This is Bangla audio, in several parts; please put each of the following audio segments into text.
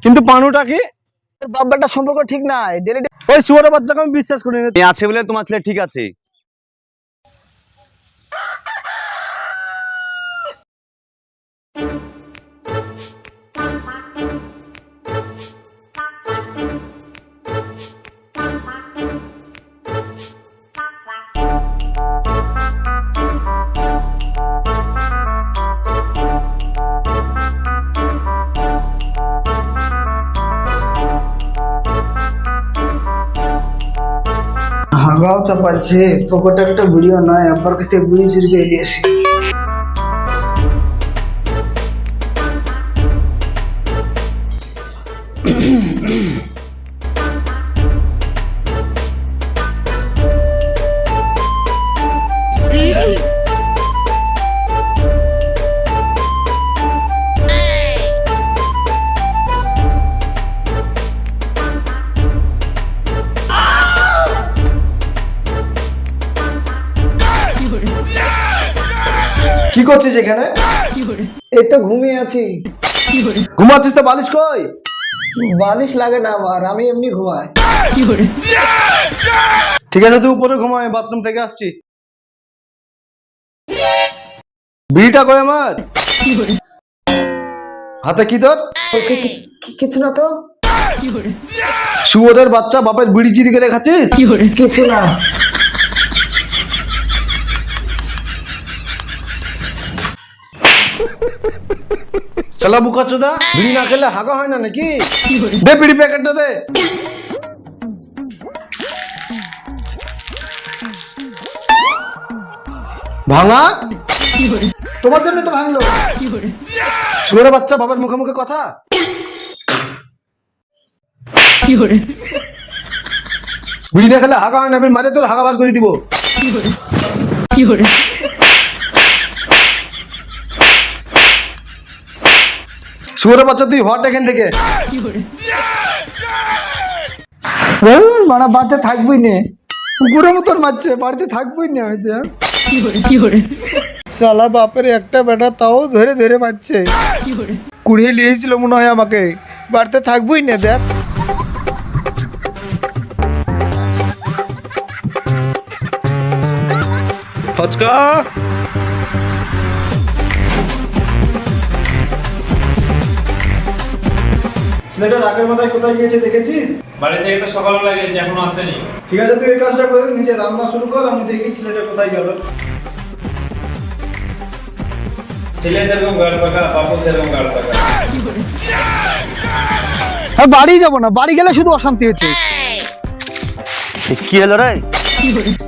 কিন্তু পানুটা কি বাবাটা সম্পর্ক ঠিক নাই। ওই শুয়োরের বাচ্চাকে আমি বিশ্বাস করি না। আছে বলে তোমার ছেলে ঠিক আছে। হাগাও চাপাচ্ছে পকেটে একটা ভিডিও নয়, আব্বার কাছ থেকে বিড়ি চুরি করে নিয়ে আসি। কি করছিস এখানে? এই তো ঘুমিয়ে আছি। ঘুমাচ্ছিস তো বালিশ কই? বালিশ লাগে না আমার, আমি এমনি ঘুমাই। ঠিক আছে তুই উপরে ঘুমা, আমি বাথরুম থেকে আসছি। বিড়িটা কই আমার? হাতে কি তোর? কিছু না তো। শুয়োরের বাচ্চা বাপের বিড়ি চিরিকে দেখাচ্ছিস? কিছু না। শালা বুকাচোদা, বিড়ি না খেলে হাগা হয় না নাকি? দে বিড়ি প্যাকেটটা দে। ভাঙা? তোমার জন্য তো ভাঙলো। শুয়োরের বাচ্চা বাবার মুখে মুখে কথা। বিড়ি না খেলে হাগা হয় না, মাঝে তোর হাগা বার করে দিব। শুয়োরের বাচ্চা তুই হট এখান থেকে। মারা বাড়িতে থাকবই না, কুকুরের মতন মারছে, বাড়িতে থাকবই না হয়তো। শালা বাপের একটা বেটা তাও ধরে ধরে মারছে। কুড়িয়ে নিয়েছিল মনে হয় আমাকে, বাড়িতে থাকবই না। দেখ ফচকা ছেলেটা রাতের মাথায় কোথায় গিয়েছে দেখেছিস? বাড়ি থেকে তো সকালবেলা গেছে, এখনো আসেনি। ঠিক আছে তুই এই কাজটা করে নিজে রান্না শুরু কর, আমি দেখি ছেলেটা কোথায় গেল। ছেলে যেরকম গাড় পাকা, বাপু সেরকম গাড় পাকা। বাড়ি যাবো না, বাড়ি গেলে শুধু অশান্তি হচ্ছে। কি হলো রে?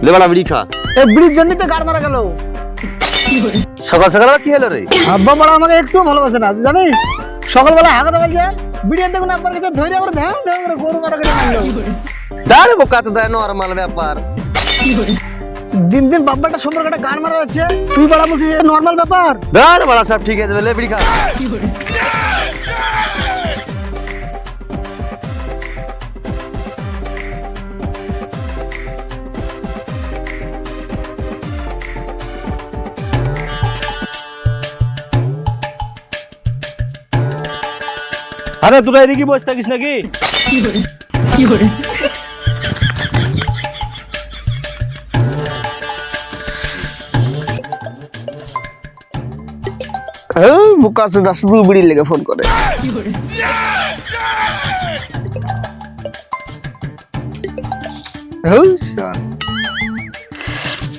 লেবালা বিড়ি খা। এই বিড়ির জন্যই তো গাড় মারা গেল। সকাল সকাল কি হলো রে? আব্বা মারা আমাকে একটু ভালোবাসে না, জানিস? সকালবেলা হাগাতে বলছে, বিড়ি দেখুন আব্বার কাছে ধরে আবার ধ্যান ধ্যান করে গরু মারা করে মারলো। দাঁড়ে বোকা তো দেয় নরমাল ব্যাপার। দিন দিন বাব্বাটা সম্পর্কটা গান মারা যাচ্ছে, তুই বড়া বলছিস নর্মাল ব্যাপার। দাঁড়ে বড়া সব ঠিক আছে বলে বিড়ি খা। আরে তোরা এদিকে বসে থাকিস নাকি? বুকাচোদা শুধু বিড়ি লেগে ফোন করে।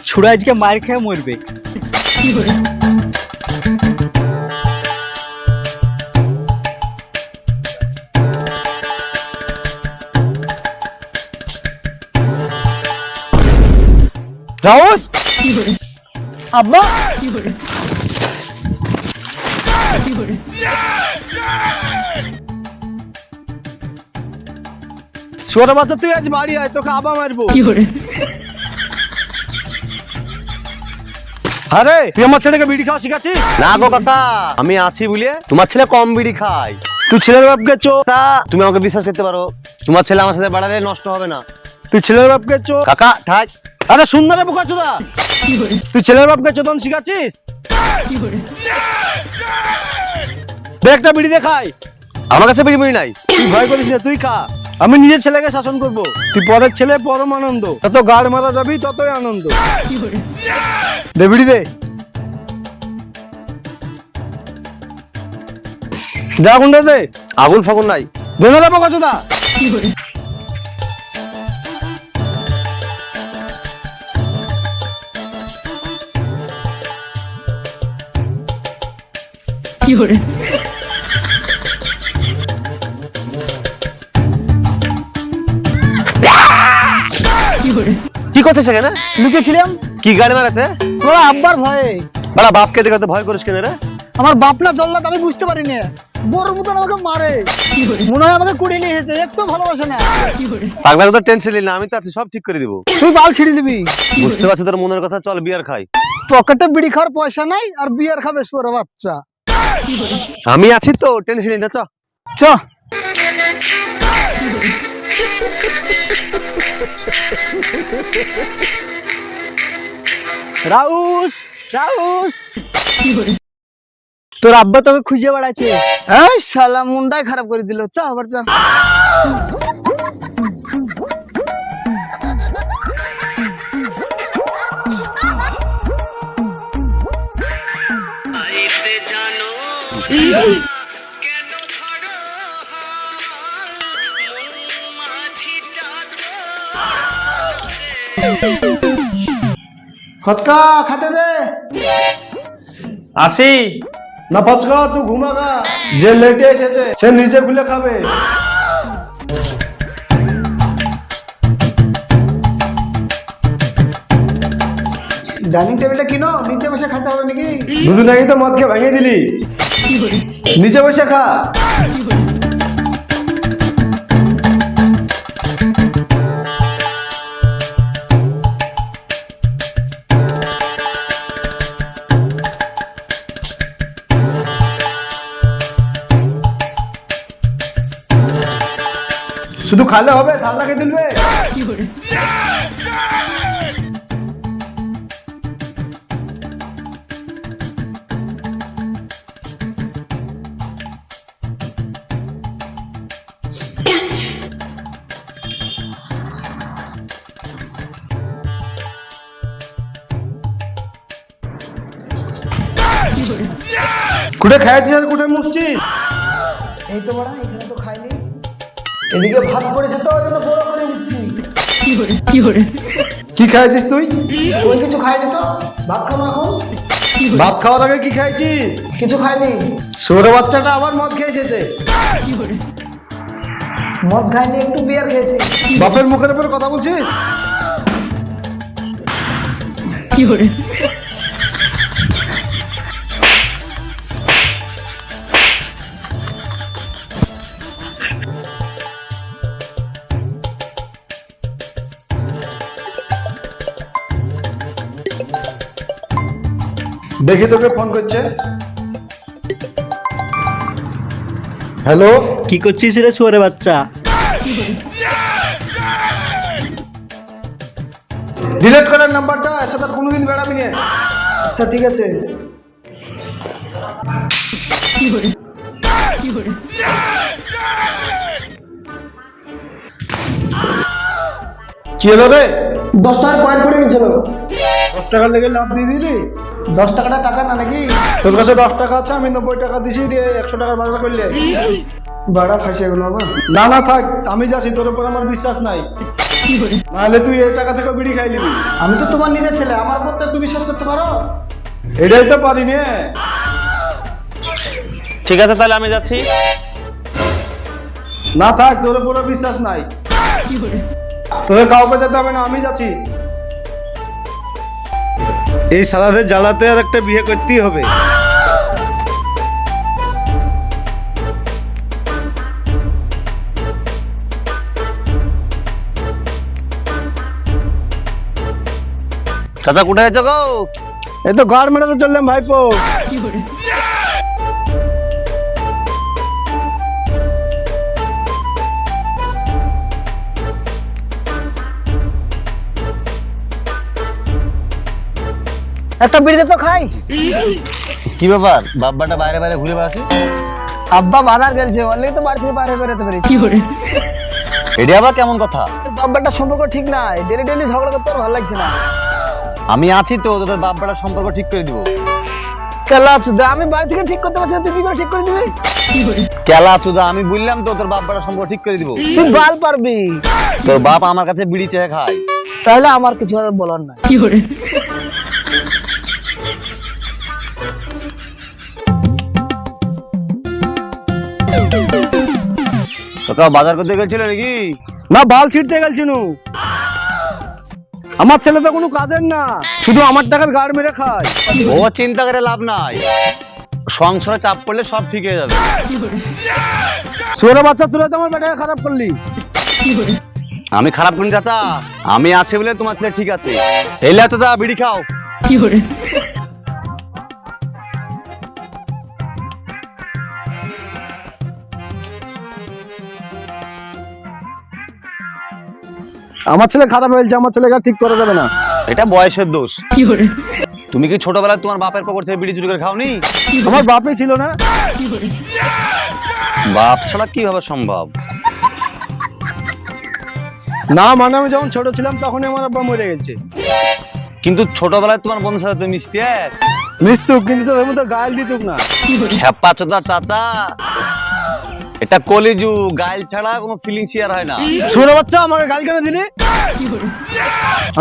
ছুড়া আজকে মার খেয়ে মরবে। রাউস আব্বা ছোট বাচ্চা তুই আজ বাড়ি আয়, তোকে আবা মারবো। আরে তুই আমার ছেলেকে বিড়ি খাওয়া শিখাচ্ছিস? না গো কাকা, আমি আছি বলে তোমার ছেলে কম বিড়ি খায়। তুই ছেলের বাপকে চো। তুমি আমাকে বিশ্বাস করতে পারো, তোমার ছেলে আমার সাথে বাড়ালে নষ্ট হবে না। তুই ছেলের বাপকে চো। কাকা ঠাক। আরে সুন্দরে বোকাচোদা, তুই ছেলের বাপকে চোদন শিখাচ্ছিস? দে একটা বিড়ি দেখাই। আমার কাছে বিড়ি নাই। তুই ভয় করিস না, তুই খা। আমি নিজের ছেলেকে শাসন করব। তুই পরের ছেলে পরম আনন্দ, যত গাড় মারা যাবি ততই আনন্দ। দে বিড়ি দে। যা গুন্ডা দে। আগুন ফাগুন নাই। দে না বাবা কচুদা। কি করতেছে কেন? লুকিয়েছিলাম কি গাড়ি মারাতে? তোরা আব্বার ভয়ে। বাড়া বাপকে দেখে তো ভয় করিস কেন রে? আমার বাপ না জল্লাদ, আমি বুঝতে পারিনি। বড় মতন আমাকে মারে, মনে হয় আমাকে কুড়িয়ে নিয়ে এসেছে, একটু ভালোবাসে না। পাগলা তো টেনশন নিস না, আমি তো আছি, সব ঠিক করে দিব। তুই বাল ছিঁড়ে দিবি। বুঝতে পারছি তোর মনের কথা, চল বিয়ার খাই। পকেটে বিড়ি খাওয়ার পয়সা নাই আর বিয়ার খাবে শুয়োর বাচ্চা। আমি আছি তো, টেনশন নিস না, চ। চ। রাউস রাউস, তোর আব্বা তোকে খুঁজে বেড়াচ্ছে। এই শালা মুন্ডাই খারাপ করে দিল। চ আবার চ। ফচকা খাতে দে। আসি। না ফচকা, তুই ঘুমাগা। যে লেটে এসেছে সে নিজে খুলে খাবে। ডাইনিং টেবিলটা কিনো, নিচে বসে খেতে হবে নাকি? দুদিন আগে তো মদ খেয়ে ভেঙে দিলি। নিচে বসে খা। শুধু খালে হবে, ঠান্ডা খেয়ে দিলবে। কুটে খাইছিস আর কুটে মুছছিস? এই তো বড়া, এখানে তো খাইনি। এদিকে ভাত পড়েছে তো, ওই জন্য বড় করে নিচ্ছি। কি খাইছিস তুই? ওই কিছু খাইনি তো, ভাত খাবো এখন। ভাত খাওয়ার আগে কি খাইছিস? কিছু খাইনি। সৌর বাচ্চাটা আবার মদ খেয়ে এসেছে। মদ খাইনি, একটু বিয়ার খেয়েছি। বাপের মুখের উপর কথা বলছিস? দেখি তোকে ফোন করছে। হ্যালো, কি করছিস রে শুয়ারে বাচ্চা? ডিলিট করার নাম্বারটা, এর সাথে আর কোনোদিন বেড়াবি না। আচ্ছা ঠিক আছে। কি হলো রে? 10 টাকা কয়েন পড়ে গেছিল। 10 টাকা লেগে লাভ দিয়ে দিলি? 10 টাকাটা টাকা না নাকি? তোর কাছে 10 টাকা আছে, আমি 90 টাকা দিছি, দিয়ে 100 টাকার বাজার করলে। বাড়া ফাঁসিয়ে গেল বাবা। না না থাক, আমি যাচ্ছি, তোর উপর আমার বিশ্বাস নাই। নাহলে তুই এই টাকা থেকে বিড়ি খাই নিবি। আমি তো তোমার নিজের ছেলে, আমার উপর তো একটু বিশ্বাস করতে পারো। এটাই তো পারি নে। ঠিক আছে, তাহলে আমি যাচ্ছি। না থাক, তোর উপর বিশ্বাস নাই। তোদের কাউকে যেতে হবে না, আমি যাচ্ছি। এই সারাদের জ্বালাতে আর একটা বিয়ে করতেই হবে। চাচা কোথায় আছো গো? এই তো ঘর মেটাতে চললাম ভাইপো। একটা বিড়ি দে তো খাই। কি ব্যাপার, বাপ্পাটা বাইরে বাইরে ঘুরে বেড়াচ্ছিস? আব্বা বাজার গেলছে অনলি তো বাড়ি থেকে বাইরে বেরোতে পারি এটা আবার কেমন কথা? বাব্বাটা সম্পর্ক ঠিক নাই, ডেলি ডেলি ঝগড়া করতে আর ভালো লাগছে না। আমি আছি তো, তোদের বাপ বেটার সম্পর্ক ঠিক করে দিব। কেলা চুদা, আমি বাড়ি থেকে ঠিক করতে পারছি না, তুই কি করে ঠিক করে দিবি? কেলা চুদা, আমি বললাম তো তোর বাপ বেটার সম্পর্ক ঠিক করে দিব। তুই বাল পারবি। তোর বাপ আমার কাছে বিড়ি চেয়ে খায়। তাহলে আমার কিছু আর বলার নাই। তোকে বাজার করতে গেছিল নাকি? না, বাল ছিটতে গেলছি নু। আমার ছেলে তো কোনো কাজের না, শুধু আমার টাকার গাড় মেরে খায়। ও চিন্তা করে লাভ নাই, সংসারে চাপ পড়লে সব ঠিক হয়ে যাবে। শুয়োরের বাচ্চা, তুলে তো আমার বেটাকে খারাপ করলি। আমি খারাপ করি চাচা, আমি আছে বলে তোমার ছেলে ঠিক আছে। এলে তো যা বিড়ি খাও। আমার ছেলে খারাপ হয়েছে, আমার ছেলেকে আর ঠিক করা যাবে না। এটা বয়সের দোষ। তুমি কি ছোটবেলায় তোমার বাপের পকেট থেকে বিড়ি চুরি করে খাওনি? আমার বাপই ছিল না। বাপ ছাড়া কিভাবে সম্ভব? না মানে আমি যখন ছোট ছিলাম তখনই আমার আব্বা মরে গেছে। কিন্তু ছোটবেলায় তোমার বন্ধুর সাথে তুমি মিশতে মিস্তুক, কিন্তু তোর মতো গাল দিতুক না। খেপা চোদা চাচা, এটা কলিযুগ, গাইল ছাড়া কোনো ফিলিং শেয়ার হয় না। শুয়োরের বাচ্চা, আমাকে গাল কেন দিলি?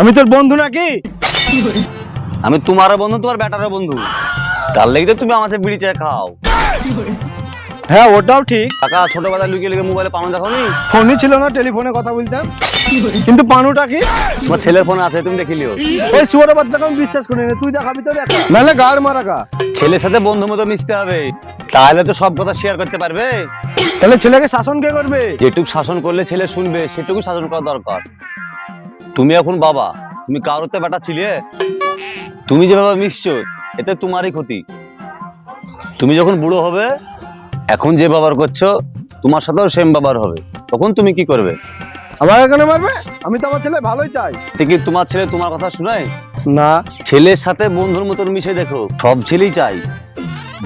আমি তোর বন্ধু নাকি? আমি তোমারও বন্ধু, তোমার বেটারও বন্ধু, তার লেগে তো তুমি আমার সাথে বিড়ি চেয়ে খাও। হ্যাঁ, ওটাও ঠিক। কাকা ছোটবেলায় লুকিয়ে লুকিয়ে মোবাইলে পানো দেখোনি? ফোনই ছিল না, টেলিফোনে কথা বলতাম। কিন্তু পানুটা কি? তোমার ছেলের ফোন আছে, তুমি দেখিলিও। ওই শুয়োরের বাচ্চাকে আমি বিশ্বাস করি না, তুই দেখাবি তো দেখা, নাহলে গাড় মারা কা। ছেলের সাথে বন্ধু মতো মিশতে হবে, তাহলে তো সব কথা শেয়ার করতে পারবে। তাহলে ছেলেকে শাসন কে করবে? যেটুকু শাসন করলে ছেলে শুনবে সেটুকু শাসন করা দরকার। তুমি এখন বাবা, তুমি কারোতে বেটা ছিলে? তুমি যেভাবে মিশছো এতে তোমারই ক্ষতি। তুমি যখন বুড়ো হবে, এখন যে ব্যবহার করছো তোমার সাথেও সেম ব্যবহার হবে, তখন তুমি কি করবে? আমাকে কেন মারবে? আমি তো আমার ছেলে ভালোই চাই। এটা কি তোমার ছেলে তোমার কথা শোনায়? না। ছেলের সাথে বন্ধুর মতন মিশে দেখো, সব ছেলেই চাই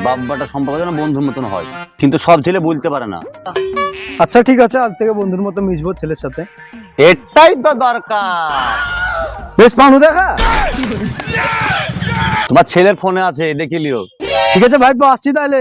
বাপ বেটা সম্পর্ক যেন বন্ধুর মতন হয়, কিন্তু সব ছেলে বলতে পারে না। আচ্ছা ঠিক আছে, আজ থেকে বন্ধুর মতো মিশবো ছেলের সাথে। এটাই তো দরকার। বেশ, পানু দেখা। তোমার ছেলের ফোনে আছে, দেখিলিও। ঠিক আছে ভাই, আসছি তাহলে।